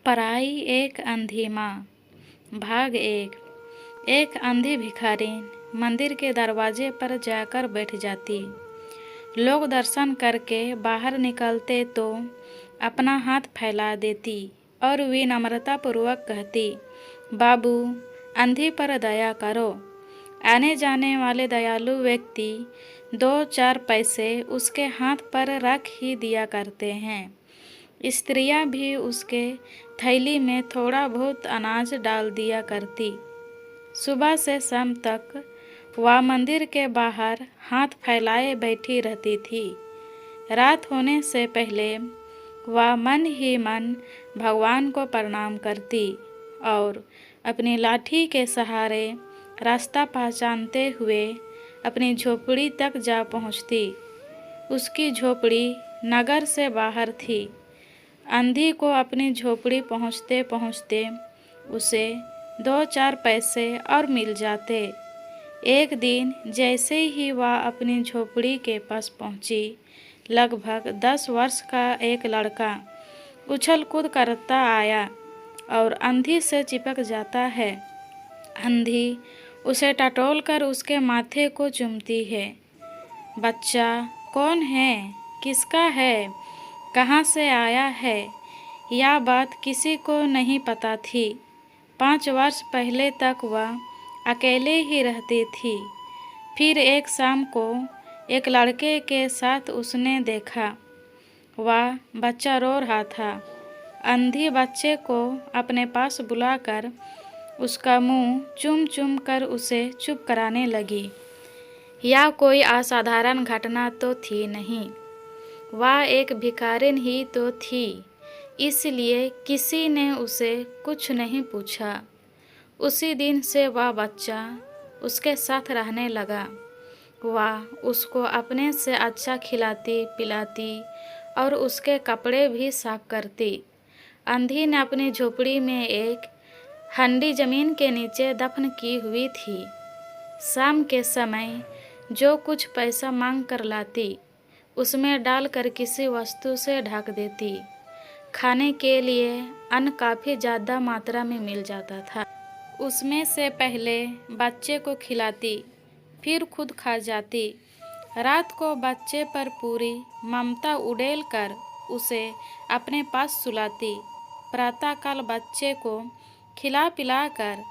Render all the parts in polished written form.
पराई एक अंधी माँ। भाग एक अंधी भिखारिन मंदिर के दरवाजे पर जाकर बैठ जाती। लोग दर्शन करके बाहर निकलते तो अपना हाथ फैला देती और विनम्रतापूर्वक कहती, बाबू, अंधी पर दया करो। आने जाने वाले दयालु व्यक्ति 2-4 पैसे उसके हाथ पर रख ही दिया करते हैं। स्त्रियां भी उसके थैली में थोड़ा बहुत अनाज डाल दिया करती। सुबह से शाम तक वह मंदिर के बाहर हाथ फैलाए बैठी रहती थी। रात होने से पहले वह मन ही मन भगवान को प्रणाम करती और अपनी लाठी के सहारे रास्ता पहचानते हुए अपनी झोपड़ी तक जा पहुंचती। उसकी झोपड़ी नगर से बाहर थी। अंधी को अपनी झोपड़ी पहुंचते पहुंचते उसे 2-4 पैसे और मिल जाते। एक दिन जैसे ही वह अपनी झोपड़ी के पास पहुंची, लगभग 10 वर्ष का एक लड़का उछल कूद करता आया और अंधी से चिपक जाता है। अंधी उसे टटोल कर उसके माथे को चूमती है। बच्चा कौन है, किसका है, कहाँ से आया है, यह बात किसी को नहीं पता थी। 5 वर्ष पहले तक वह अकेले ही रहती थी। फिर एक शाम को एक लड़के के साथ उसने देखा। वह बच्चा रो रहा था। अंधी बच्चे को अपने पास बुलाकर उसका मुंह चूम चूम कर उसे चुप कराने लगी। यह कोई असाधारण घटना तो थी नहीं, वह एक भिखारिन ही तो थी, इसलिए किसी ने उसे कुछ नहीं पूछा। उसी दिन से वह बच्चा उसके साथ रहने लगा। वह उसको अपने से अच्छा खिलाती पिलाती और उसके कपड़े भी साफ करती। अंधी ने अपनी झोपड़ी में एक हंडी जमीन के नीचे दफन की हुई थी। शाम के समय जो कुछ पैसा मांग कर लाती, उसमें डालकर किसी वस्तु से ढक देती। खाने के लिए अन्न काफ़ी ज़्यादा मात्रा में मिल जाता था। उसमें से पहले बच्चे को खिलाती, फिर खुद खा जाती। रात को बच्चे पर पूरी ममता उड़ेल कर उसे अपने पास सुलाती। प्रातःकाल बच्चे को खिला पिला कर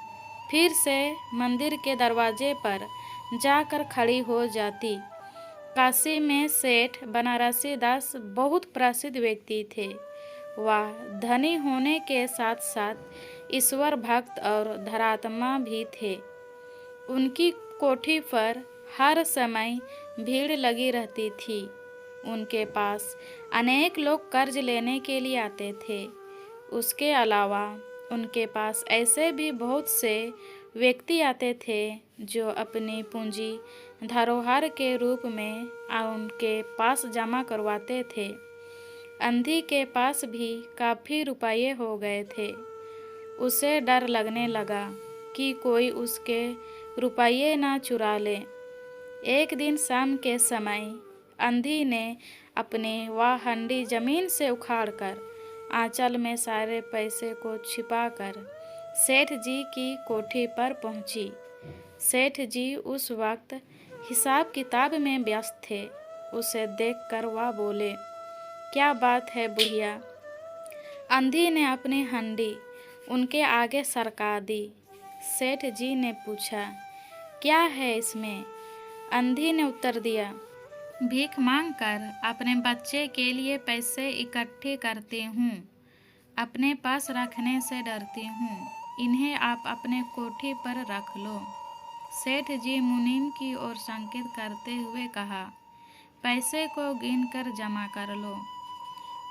फिर से मंदिर के दरवाजे पर जाकर खड़ी हो जाती। काशी में सेठ बनारसी दास बहुत प्रसिद्ध व्यक्ति थे। वह धनी होने के साथ साथ ईश्वर भक्त और धर्मात्मा भी थे। उनकी कोठी पर हर समय भीड़ लगी रहती थी। उनके पास अनेक लोग कर्ज लेने के लिए आते थे। उसके अलावा उनके पास ऐसे भी बहुत से व्यक्ति आते थे जो अपनी पूंजी धरोहर के रूप में उनके पास जमा करवाते थे। अंधी के पास भी काफ़ी रुपये हो गए थे। उसे डर लगने लगा कि कोई उसके रुपये ना चुरा ले। एक दिन शाम के समय अंधी ने अपनी वह हंडी जमीन से उखाड़कर आंचल में सारे पैसे को छिपाकर सेठ जी की कोठी पर पहुंची। सेठ जी उस वक्त हिसाब किताब में व्यस्त थे। उसे देखकर वह बोले, क्या बात है बुढ़िया? अंधी ने अपनी हंडी उनके आगे सरका दी। सेठ जी ने पूछा, क्या है इसमें? अंधी ने उत्तर दिया, भीख मांगकर अपने बच्चे के लिए पैसे इकट्ठे करती हूँ। अपने पास रखने से डरती हूँ। इन्हें आप अपने कोठी पर रख लो। सेठ जी मुनीम की ओर संकेत करते हुए कहा, पैसे को गिनकर जमा कर लो।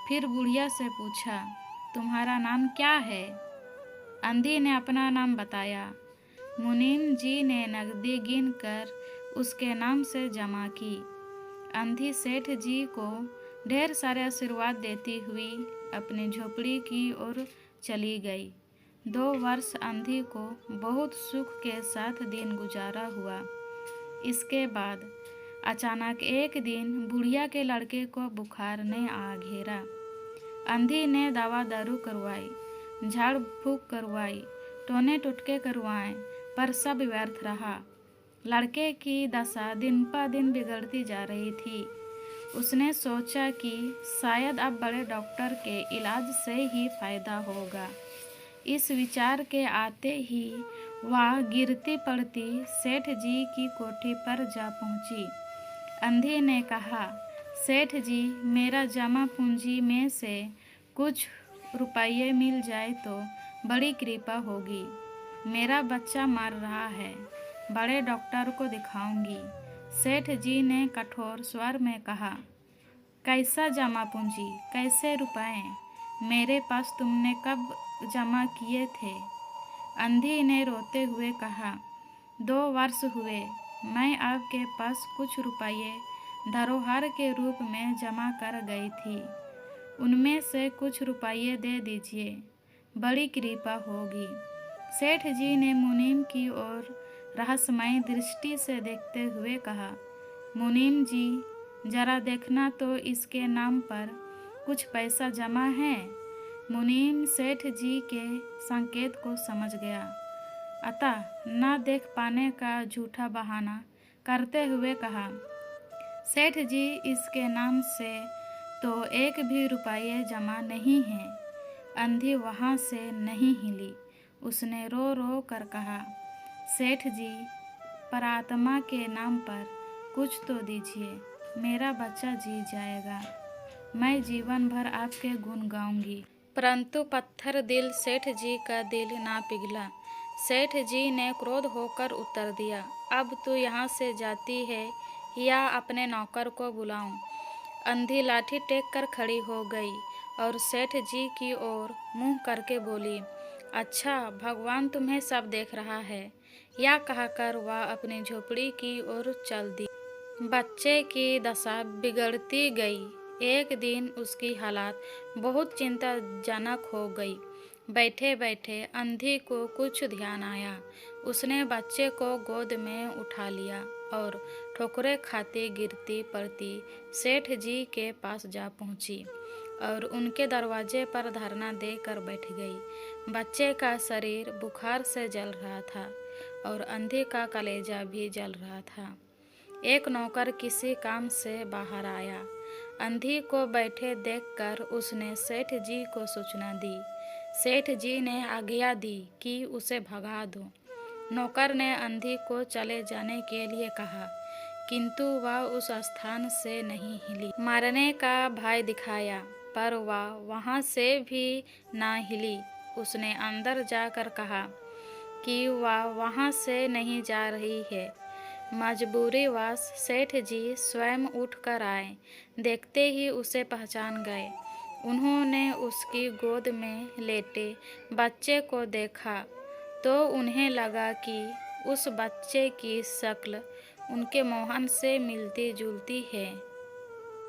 फिर बुढ़िया से पूछा, तुम्हारा नाम क्या है? अंधी ने अपना नाम बताया। मुनीम जी ने नकदी गिनकर उसके नाम से जमा की। अंधी सेठ जी को ढेर सारे आशीर्वाद देती हुई अपनी झोपड़ी की ओर चली गई। 2 वर्ष अंधी को बहुत सुख के साथ दिन गुजारा हुआ। इसके बाद अचानक एक दिन बुढ़िया के लड़के को बुखार ने आ घेरा। अंधी ने दवा दारू करवाई, झाड़ फूक करवाई, टोने टुटके करवाए, पर सब व्यर्थ रहा। लड़के की दशा दिन पर दिन बिगड़ती जा रही थी। उसने सोचा कि शायद अब बड़े डॉक्टर के इलाज से ही फायदा होगा। इस विचार के आते ही वह गिरती पड़ती सेठ जी की कोठी पर जा पहुंची। अंधी ने कहा, सेठ जी, मेरा जमा पूंजी में से कुछ रुपये मिल जाए तो बड़ी कृपा होगी। मेरा बच्चा मर रहा है, बड़े डॉक्टर को दिखाऊंगी। सेठ जी ने कठोर स्वर में कहा, कैसा जमा पूंजी, कैसे रुपए? मेरे पास तुमने कब जमा किए थे? अंधी ने रोते हुए कहा, 2 वर्ष हुए। मैं आपके पास कुछ रुपये धरोहर के रूप में जमा कर गई थी। उनमें से कुछ रुपये दे दीजिए, बड़ी कृपा होगी। सेठ जी ने मुनीम की ओर रहस्यमय दृष्टि से देखते हुए कहा, मुनीम जी, जरा देखना तो इसके नाम पर कुछ पैसा जमा है। मुनीम सेठ जी के संकेत को समझ गया, अतः न देख पाने का झूठा बहाना करते हुए कहा, सेठ जी, इसके नाम से तो एक भी रुपये जमा नहीं है। अंधी वहाँ से नहीं हिली। उसने रो रो कर कहा, सेठ जी, परात्मा के नाम पर कुछ तो दीजिए, मेरा बच्चा जी जाएगा। मैं जीवन भर आपके गुण गाऊंगी। परंतु पत्थर दिल सेठ जी का दिल ना पिघला। सेठ जी ने क्रोध होकर उत्तर दिया, अब तू यहाँ से जाती है या अपने नौकर को बुलाऊं? अंधी लाठी टेक कर खड़ी हो गई और सेठ जी की ओर मुंह करके बोली, अच्छा, भगवान तुम्हें सब देख रहा है। यह कहकर वह अपनी झोपड़ी की ओर चल दी। बच्चे की दशा बिगड़ती गई। एक दिन उसकी हालत बहुत चिंताजनक हो गई। बैठे बैठे अंधी को कुछ ध्यान आया। उसने बच्चे को गोद में उठा लिया और ठोकरें खाती गिरती पड़ती सेठ जी के पास जा पहुंची और उनके दरवाजे पर धरना देकर बैठ गई। बच्चे का शरीर बुखार से जल रहा था और अंधी का कलेजा भी जल रहा था। एक नौकर किसी काम से बाहर आया। अंधी को बैठे देखकर उसने सेठ जी को सूचना दी। सेठ जी ने आज्ञा दी कि उसे भगा दो। नौकर ने अंधी को चले जाने के लिए कहा, किंतु वह उस स्थान से नहीं हिली। मारने का भय दिखाया, पर वह वहाँ से भी ना हिली। उसने अंदर जाकर कहा कि वह वहाँ से नहीं जा रही है। मजबूरीवश सेठ जी स्वयं उठकर आए। देखते ही उसे पहचान गए। उन्होंने उसकी गोद में लेटे बच्चे को देखा तो उन्हें लगा कि उस बच्चे की शक्ल उनके मोहन से मिलती जुलती है।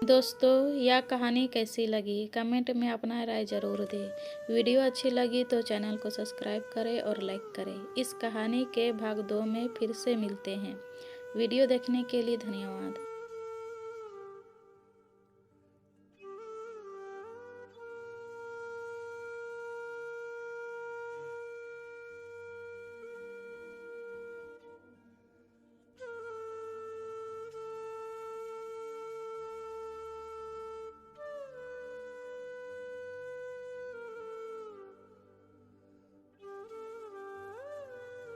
दोस्तों, यह कहानी कैसी लगी कमेंट में अपना राय ज़रूर दें। वीडियो अच्छी लगी तो चैनल को सब्सक्राइब करें और लाइक करें। इस कहानी के भाग 2 में फिर से मिलते हैं। वीडियो देखने के लिए धन्यवाद।